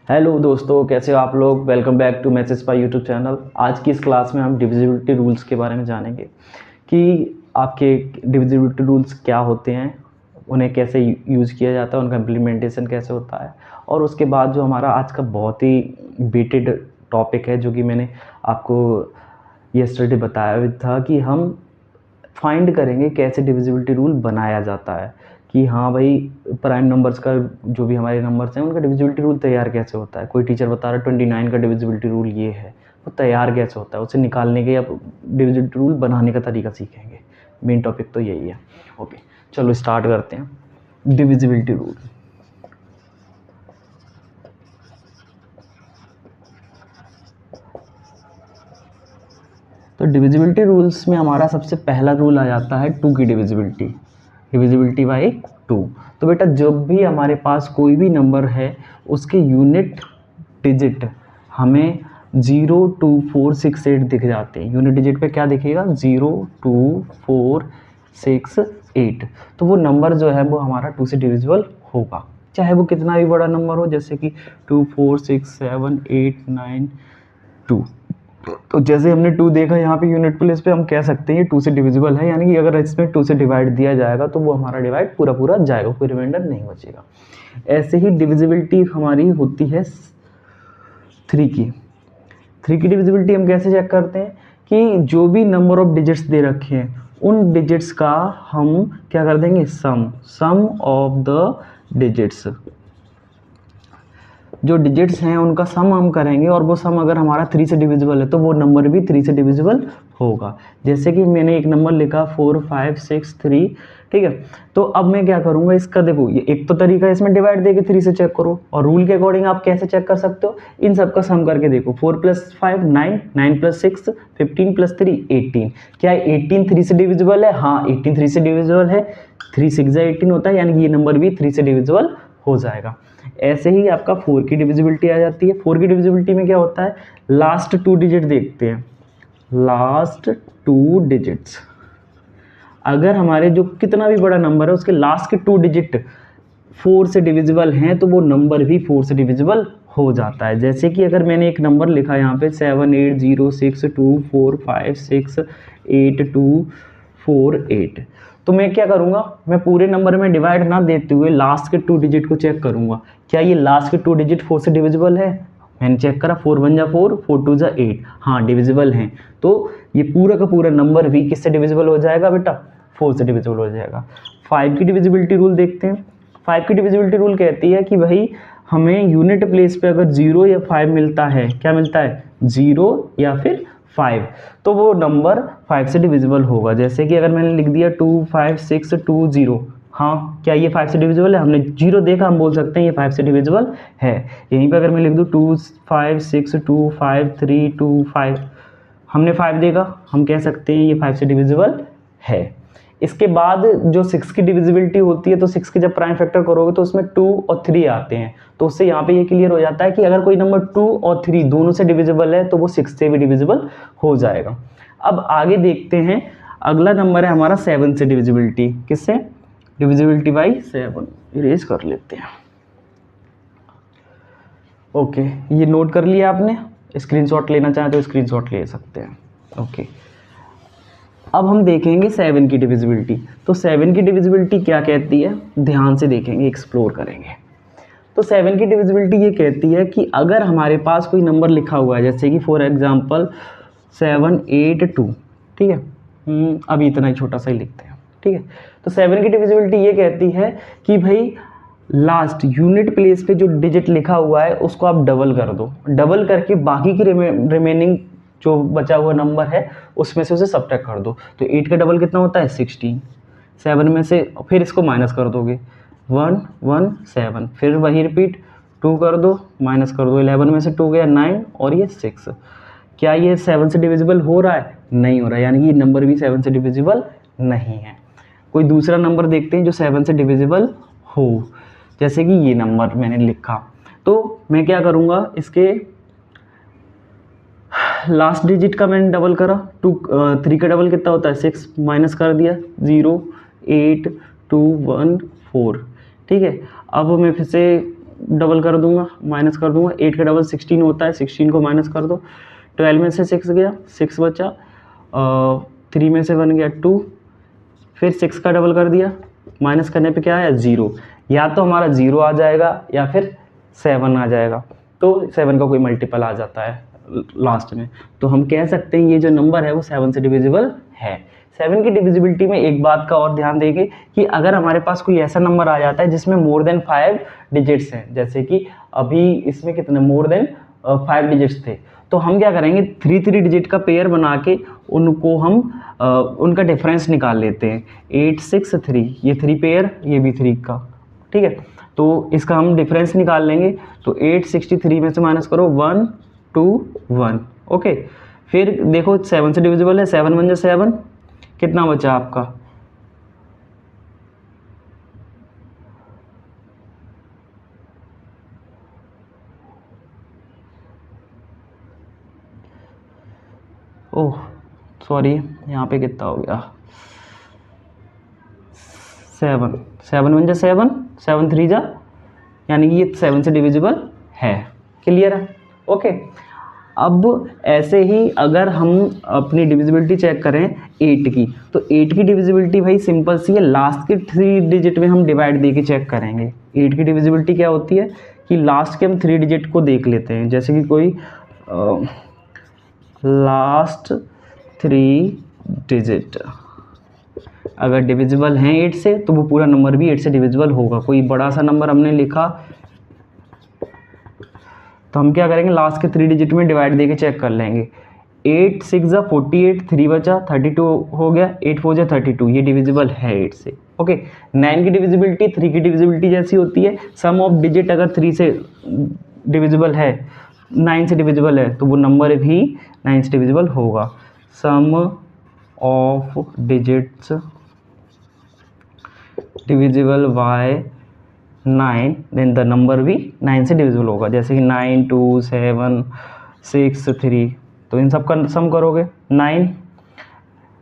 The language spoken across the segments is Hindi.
हेलो दोस्तों, कैसे हो आप लोग। Welcome back to maths spy YouTube channel. आज की इस क्लास में हम डिविजिबिलिटी रूल्स के बारे में जानेंगे कि आपके डिविजिबिलिटी रूल्स क्या होते हैं, उन्हें कैसे यूज़ किया जाता है, उनका इम्प्लीमेंटेशन कैसे होता है। और उसके बाद जो हमारा आज का बहुत ही बेटेड टॉपिक है, जो कि मैंने आपको येस्टरडे बताया भी था, कि हम फाइंड करेंगे कैसे डिविजिबिलिटी रूल बनाया जाता है, कि हाँ भाई प्राइम नंबर्स का जो भी हमारे नंबर्स हैं उनका डिविजिबिलिटी रूल तैयार कैसे होता है। कोई टीचर बता रहा है 29 का डिविजिबिलिटी रूल ये है, वो तैयार कैसे होता है, उसे निकालने के या डिविजिबिलिटी रूल बनाने का तरीका सीखेंगे। मेन टॉपिक तो यही है। ओके, चलो स्टार्ट करते हैं। Divisibility rule. तो डिविजिबिलिटी रूल्स में हमारा सबसे पहला रूल आ जाता है 2 की डिविजिबिलिटी, डिविजिबिलिटी बाई 2। तो बेटा जब भी हमारे पास कोई भी नंबर है उसके यूनिट डिजिट हमें 0, 2, 4, 6, 8 दिख जाते हैं। यूनिट डिजिट पे क्या दिखेगा? 0, 2, 4, 6, 8। तो वो नंबर जो है वो हमारा 2 से डिविजिबल होगा, चाहे वो कितना भी बड़ा नंबर हो, जैसे कि 2, 4, 6, 7, 8, 9, 2। तो जैसे हमने 2 देखा यहाँ पे यूनिट प्लेस पे, हम कह सकते हैं ये 2 से डिविजिबल है, यानी कि अगर इसमें 2 से डिवाइड दिया जाएगा तो वो हमारा डिवाइड पूरा पूरा जाएगा, कोई रिमाइंडर नहीं बचेगा। ऐसे ही डिविजिबिलिटी हमारी होती है 3 की। 3 की डिविजिबिलिटी हम कैसे चेक करते हैं कि जो भी नंबर ऑफ डिजिट्स दे रखे हैं उन डिजिट्स का हम क्या कर देंगे? सम ऑफ द डिजिट्स। जो डिजिट्स हैं उनका सम हम करेंगे, और वो सम अगर हमारा 3 से डिविजिबल है तो वो नंबर भी 3 से डिविजिबल होगा। जैसे कि मैंने एक नंबर लिखा 4, 5, 6, 3, ठीक है। तो अब मैं क्या करूँगा, इसका देखो ये एक तो तरीका इसमें डिवाइड देके 3 से चेक करो, और रूल के अकॉर्डिंग आप कैसे चेक कर सकते हो, इन सब का सम करके देखो। 4 + 5 9, 9 + 6 15 + 3 18। क्या 18 3 से डिविजिबल है? हाँ, 18 3 से डिविजिबल है। 3 6 18 होता है, यानी कि ये नंबर भी 3 से डिविजिबल हो जाएगा। ऐसे ही आपका 4 की डिविजिबिलिटी आ जाती है। 4 की डिविजिबिलिटी में क्या होता है? लास्ट 2 डिजिट देखते हैं। लास्ट 2 डिजिट्स, अगर हमारे जो कितना भी बड़ा नंबर है उसके लास्ट के 2 डिजिट 4 से डिविजिबल हैं तो वो नंबर भी 4 से डिविजिबल हो जाता है। जैसे कि अगर मैंने एक नंबर लिखा यहाँ पे 7 8 0 6 2 4 5 6 8 2 4 8, तो मैं क्या करूँगा, मैं पूरे नंबर में डिवाइड ना देते हुए लास्ट के 2 डिजिट को चेक करूँगा। क्या ये लास्ट के 2 डिजिट 4 से डिविजिबल है? मैंने चेक करा, 4 1 जा 4, 4 2 जा 8, हाँ डिविजिबल हैं। तो ये पूरा का पूरा नंबर भी किससे डिविजिबल हो जाएगा बेटा? 4 से डिविजिबल हो जाएगा। 5 की डिविजिबिलिटी रूल देखते हैं। 5 की डिविजिबिलिटी रूल कहती है कि भाई हमें यूनिट प्लेस पे अगर 0 या 5 मिलता है, क्या मिलता है? 0 या फिर 5, तो वो नंबर 5 से डिविजिबल होगा। जैसे कि अगर मैंने लिख दिया 2 5 6 2 0, हाँ क्या ये 5 से डिविजिबल है? हमने 0 देखा, हम बोल सकते हैं ये 5 से डिविजिबल है। यहीं पे अगर मैं लिख दूँ 2 5 6 2 5 3 2 5, हमने 5 देखा, हम कह सकते हैं ये 5 से डिविजिबल है। इसके बाद जो 6 की डिविजिबिलिटी होती है, तो 6 के जब प्राइम फैक्टर करोगे तो उसमें 2 और 3 आते हैं, तो उससे यहाँ पे ये क्लियर हो जाता है कि अगर कोई नंबर 2 और 3 दोनों से डिविजिबल है तो वो 6 से भी डिविजिबल हो जाएगा। अब आगे देखते हैं, अगला नंबर है हमारा 7 से डिविजिबिलिटी। किससे? Divisibility by 7। इरेज कर लेते हैं। ओके, ये नोट कर लिया आपने, स्क्रीनशॉट लेना चाहें तो स्क्रीनशॉट ले सकते हैं। ओके, अब हम देखेंगे 7 की डिविजिबिलिटी। तो 7 की डिविजिबिलिटी क्या कहती है, ध्यान से देखेंगे, एक्सप्लोर करेंगे। तो 7 की डिविजिबिलिटी ये कहती है कि अगर हमारे पास कोई नंबर लिखा हुआ है, जैसे कि फॉर एग्जांपल 7 8 2, ठीक है, अभी इतना ही छोटा सा ही लिखते हैं, ठीक है। तो 7 की डिविजिबिलिटी ये कहती है कि भाई लास्ट यूनिट प्लेस पे जो डिजिट लिखा हुआ है उसको आप डबल कर दो, डबल करके बाकी की रिमेनिंग जो बचा हुआ नंबर है उसमें से उसे सब्ट्रैक्ट कर दो। तो 8 का डबल कितना होता है? 16। 7 में से फिर इसको माइनस कर दोगे, 1 1 7, फिर वही रिपीट, 2 कर दो, माइनस कर दो, 11 में से 2 गया 9, और ये 6। क्या ये 7 से डिविजिबल हो रहा है? नहीं हो रहा है, यानी कि ये नंबर भी 7 से डिविजिबल नहीं है। कोई दूसरा नंबर देखते हैं जो 7 से डिविजिबल हो, जैसे कि ये नंबर मैंने लिखा। तो मैं क्या करूँगा, इसके लास्ट डिजिट का मैंने डबल करा, 3 का डबल कितना होता है? 6, माइनस कर दिया, 0 8 2 1 4, ठीक है। अब मैं फिर से डबल कर दूंगा, माइनस कर दूंगा, 8 का डबल 16 होता है, 16 को माइनस कर दो, 12 में से 6 गया, 6 बचा, 3 में से 1 गया 2, फिर 6 का डबल कर दिया, माइनस करने पे क्या आया 0, या तो हमारा 0 आ जाएगा या फिर 7 आ जाएगा, तो 7 का कोई मल्टीपल आ जाता है लास्ट में, तो हम कह सकते हैं ये जो नंबर है वो 7 से डिविजिबल है। 7 की डिविजिबिलिटी में एक बात का और ध्यान देंगे कि अगर हमारे पास कोई ऐसा नंबर आ जाता है जिसमें मोर देन 5 डिजिट्स हैं, जैसे कि अभी इसमें कितने मोर देन 5 डिजिट्स थे, तो हम क्या करेंगे 3 डिजिट का पेयर बना के उनको हम उनका डिफरेंस निकाल लेते हैं। 8 6 3, ये 3 पेयर, ये भी 3 का, ठीक है, तो इसका हम डिफरेंस निकाल लेंगे। तो 863 में से माइनस करो 1 2 1, ओके, फिर देखो 7 से डिविजिबल है, 7 1 7, कितना बचा आपका, ओह सॉरी यहाँ पे कितना हो गया, 7 7 1 7, 7 3 जा, यानी कि ये 7 से डिविजिबल है। क्लियर है, ओके। अब ऐसे ही अगर हम अपनी डिविजिबिलिटी चेक करें 8 की, तो 8 की डिविजिबिलिटी भाई सिंपल सी है, लास्ट के 3 डिजिट में हम डिवाइड दे के चेक करेंगे। 8 की डिविजिबिलिटी क्या होती है कि लास्ट के हम 3 डिजिट को देख लेते हैं, जैसे कि कोई लास्ट 3 डिजिट अगर डिविजिबल हैं 8 से, तो वो पूरा नंबर भी 8 से डिविजिबल होगा। कोई बड़ा सा नंबर हमने लिखा, तो हम क्या करेंगे लास्ट के 3 डिजिट में डिवाइड देके चेक कर लेंगे। 8 6 जा 48, 3 बचा 32 हो गया, 8 4 जा 32, ये डिविजिबल है 8 से, ओके। 9 की डिविजिबिलिटी 3 की डिविजिबिलिटी जैसी होती है, सम ऑफ डिजिट अगर 3 से डिविजिबल है, 9 से डिविजिबल है, तो वो नंबर भी 9 से डिविजिबल होगा। Sum of digits divisible by 9, then the number भी 9 से डिविजिबल होगा, जैसे कि 9 2 7 6 3, तो इन सब का सम करोगे 9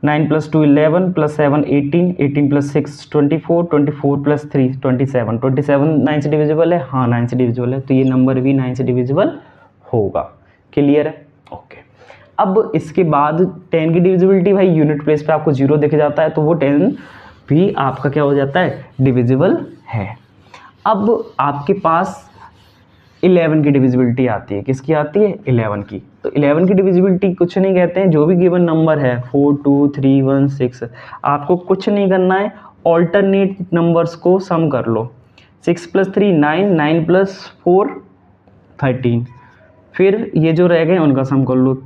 9 + 2 11 + 7 18, 18 + 6 24, 24 + 3 27, 27 9 से डिविजिबल है, हाँ 9 से डिविजिबल है, तो ये नंबर भी 9 से डिविजिबल होगा। क्लियर है, ओके। अब इसके बाद 10 की डिविजिबिलिटी भाई यूनिट प्लेस पे आपको 0 दिख जाता है, तो वो 10 भी आपका क्या हो जाता है डिविजिबल है। अब आपके पास 11 की डिविजिबिलिटी आती है, किसकी आती है 11 की, तो 11 की डिविजिबिलिटी कुछ नहीं कहते हैं, जो भी गिवन नंबर है 4 2 3 1 6, आपको कुछ नहीं करना है, ऑल्टरनेट नंबर्स को सम कर लो। 6 + 3 9, 9 + 4 13, फिर ये जो रह गए उनका सम कर लो,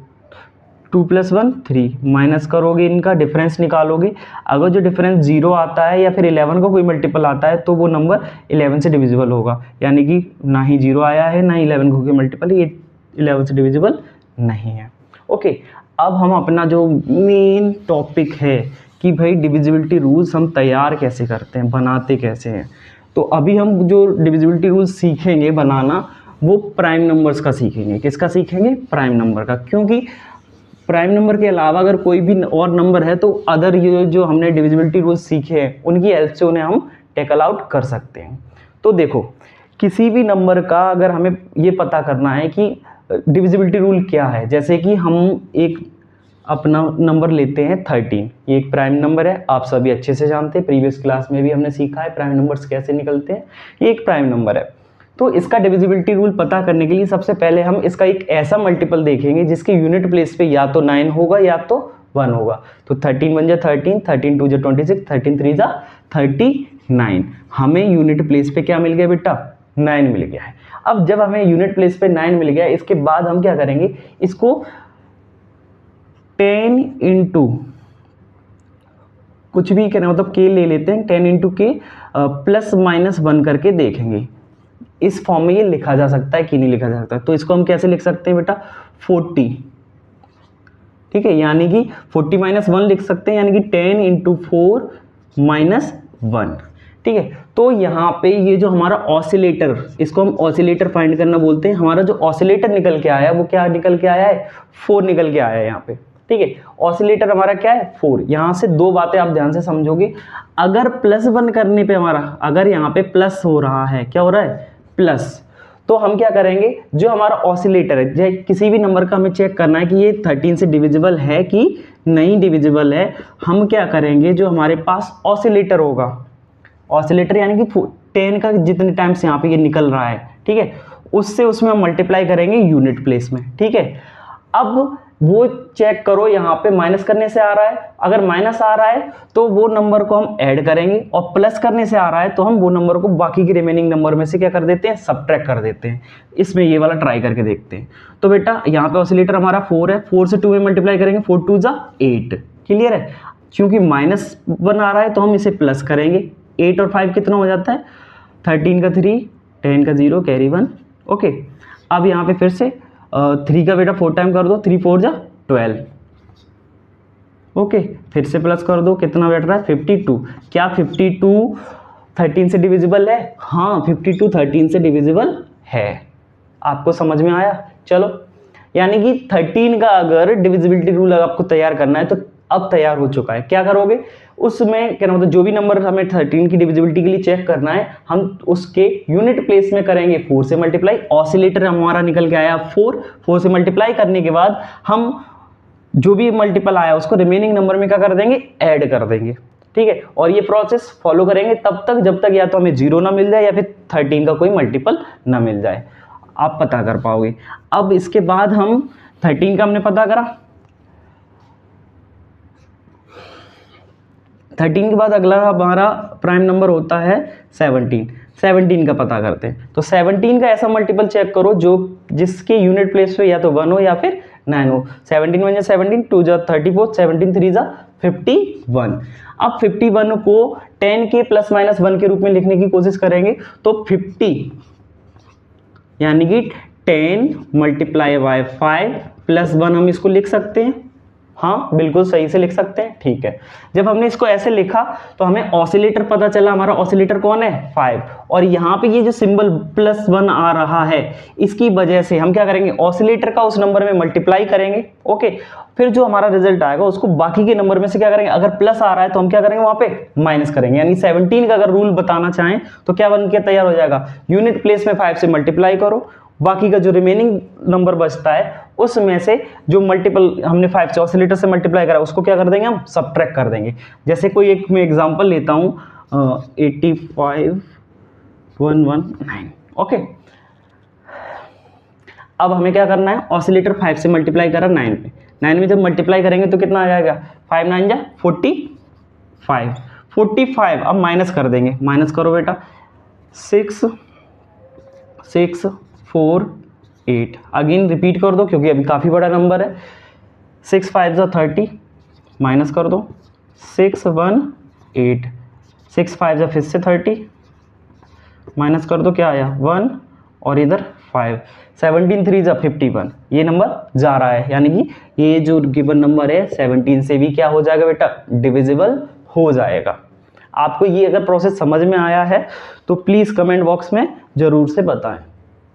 2 + 1 3, माइनस करोगे इनका डिफरेंस निकालोगे, अगर जो डिफरेंस 0 आता है या फिर 11 का कोई मल्टीपल आता है, तो वो नंबर 11 से डिविजिबल होगा, यानी कि ना ही 0 आया है ना ही 11 का कोई मल्टीपल, ये 11 से डिविजिबल नहीं है, ओके। अब हम अपना जो मेन टॉपिक है कि भाई डिविजिबिलिटी रूल्स हम तैयार कैसे करते हैं, बनाते कैसे हैं, तो अभी हम जो डिविजिबिलिटी रूल्स सीखेंगे बनाना, वो प्राइम नंबर्स का सीखेंगे। किसका सीखेंगे, प्राइम नंबर का, क्योंकि प्राइम नंबर के अलावा अगर कोई भी और नंबर है, तो अदर ये जो हमने डिविजिबिलिटी रूल्स सीखे हैं उनकी हेल्प से उन्हें हम टेकल आउट कर सकते हैं। तो देखो किसी भी नंबर का अगर हमें ये पता करना है कि डिविजिबिलिटी रूल क्या है, जैसे कि हम एक अपना नंबर लेते हैं 13, ये एक प्राइम नंबर है, आप सभी अच्छे से जानते हैं, प्रीवियस क्लास में भी हमने सीखा है प्राइम नंबर्स कैसे निकलते हैं, ये एक प्राइम नंबर है। तो इसका डिविजिबिलिटी रूल पता करने के लिए सबसे पहले हम इसका एक ऐसा मल्टीपल देखेंगे जिसके यूनिट प्लेस पे या तो 9 होगा या तो 1 होगा। तो 13 1 जा 13, 13 2 जा 26, 13 3 जा 39, हमें यूनिट प्लेस पे क्या मिल गया बेटा 9 मिल गया है। अब जब हमें यूनिट प्लेस पे 9 मिल गया, इसके बाद हम क्या करेंगे, इसको 10 इंटू कुछ भी कहना मतलब k ले लेते हैं, 10 इंटू k +-1 करके देखेंगे। इस फॉर्म में ये लिखा जा सकता है कि नहीं लिखा जा सकता, तो इसको हम कैसे लिख सकते हैं बेटा 40, ठीक है, यानी कि 40 - 1 लिख सकते हैं, यानी कि 10 इंटू 4 -1, ठीक है। तो यहाँ पे ये जो हमारा ऑसिलेटर, इसको हम ऑसिलेटर फाइंड करना बोलते हैं, हमारा जो ऑसिलेटर निकल के आया है वो क्या निकल के आया है 4 निकल के आया है यहाँ पे, ठीक है। ऑसिलेटर हमारा क्या है 4। यहाँ से दो बातें आप ध्यान से समझोगे, अगर +1 करने पे हमारा, अगर यहाँ पे प्लस हो रहा है, क्या हो रहा है प्लस, तो हम क्या करेंगे, जो हमारा ऑसिलेटर है, जैसे किसी भी नंबर का हमें चेक करना है कि ये 13 से डिविजिबल है कि नहीं डिविजिबल है, हम क्या करेंगे, जो हमारे पास ऑसिलेटर होगा, ऑसिलेटर यानी कि 10 का जितने टाइम्स यहाँ पे ये निकल रहा है, ठीक है, उससे उसमें हम मल्टीप्लाई करेंगे यूनिट प्लेस में, ठीक है। अब वो चेक करो यहाँ पे माइनस करने से आ रहा है, अगर माइनस आ रहा है तो वो नंबर को हम ऐड करेंगे, और प्लस करने से आ रहा है तो हम वो नंबर को बाकी के रिमेनिंग नंबर में से क्या कर देते हैं, सबट्रैक्ट कर देते हैं। इसमें ये वाला ट्राई करके देखते हैं। तो बेटा यहाँ पे ऑसिलेटर हमारा 4 है, 4 से 2 में मल्टीप्लाई करेंगे, 4 2 जा 8, क्लियर है। क्योंकि -1 आ रहा है तो हम इसे प्लस करेंगे, 8 और 5 कितना हो जाता है, 13 का 3, 10 का 0, कैरी 1, ओके। अब यहाँ पे फिर से 3 का बेटा 4 टाइम कर दो, 3 4 जा 12, ओके, फिर से प्लस कर दो, कितना बैठ रहा है 52। क्या 52 13 से डिविजिबल है? हाँ 52 13 से डिविजिबल है। आपको समझ में आया? चलो, यानी कि 13 का अगर डिविजिबिलिटी रूल आपको तैयार करना है तो अब तैयार हो चुका है। क्या करोगे उसमें, क्या मतलब जो भी नंबर हमें 13 की डिविजिबिलिटी के लिए चेक करना है, हम उसके यूनिट प्लेस में करेंगे 4 से मल्टीप्लाई। ऑसिलेटर हमारा निकल के आया 4 से मल्टीप्लाई करने के बाद हम जो भी मल्टीपल आया उसको रिमेनिंग नंबर में क्या कर देंगे, ऐड कर देंगे, ठीक है। और ये प्रोसेस फॉलो करेंगे तब तक जब तक या तो हमें 0 ना मिल जाए या फिर 13 का कोई मल्टीपल ना मिल जाए, आप पता कर पाओगे। अब इसके बाद हम 13 का हमने पता करा, 13 के बाद अगला हमारा प्राइम नंबर होता है 17 का पता करते हैं। तो 17 का ऐसा मल्टीपल चेक करो जो जिसके यूनिट प्लेस पे या तो 1 हो या फिर 9 हो। 17 1 जा 17, 2 जा 34, 17 3 जा 51। अब 51 को 10 के प्लस माइनस 1 के रूप में लिखने की कोशिश करेंगे तो 50 यानी कि 10 मल्टीप्लाई बाय 5 प्लस 1 हम इसको लिख सकते हैं। हाँ बिल्कुल सही से लिख सकते हैं, ठीक है। जब हमने इसको ऐसे लिखा तो हमें ऑसिलेटर पता चला, हमारा ऑसिलेटर कौन है 5, और यहाँ पे ये जो सिंबल +1 आ रहा है इसकी वजह से हम क्या करेंगे, ऑसिलेटर का उस नंबर में मल्टीप्लाई करेंगे, ओके। फिर जो हमारा रिजल्ट आएगा उसको बाकी के नंबर में से क्या करेंगे, अगर प्लस आ रहा है तो हम क्या करेंगे वहाँ पे माइनस करेंगे। यानी 17 का अगर रूल बताना चाहें तो क्या बन के तैयार हो जाएगा, यूनिट प्लेस में 5 से मल्टीप्लाई करो, बाकी का जो रिमेनिंग नंबर बचता है उसमें से जो मल्टीपल हमने 5 से ऑसिलेटर से मल्टीप्लाई करा उसको क्या कर देंगे, हम सबट्रैक्ट कर देंगे। जैसे कोई एक मैं एग्जांपल लेता हूँ 85119, ओके। अब हमें क्या करना है, ऑसिलेटर 5 से मल्टीप्लाई करा 9 पे, 9 में जब मल्टीप्लाई करेंगे तो कितना आ जाएगा, 5 9 जा 45। अब माइनस कर देंगे, माइनस करो बेटा, 6 6 4 8, अगेन रिपीट कर दो क्योंकि अभी काफ़ी बड़ा नंबर है। 6 5 जा 30, माइनस कर दो, 6 1 8, 6 5 जा फिर से 30, माइनस कर दो, क्या आया 1 और इधर 5, 17 3 जा 51, ये नंबर जा रहा है। यानी कि ये जो गिवन नंबर है 17 से भी क्या हो जाएगा बेटा, डिविजिबल हो जाएगा। आपको ये अगर प्रोसेस समझ में आया है तो प्लीज़ कमेंट बॉक्स में ज़रूर से बताएं।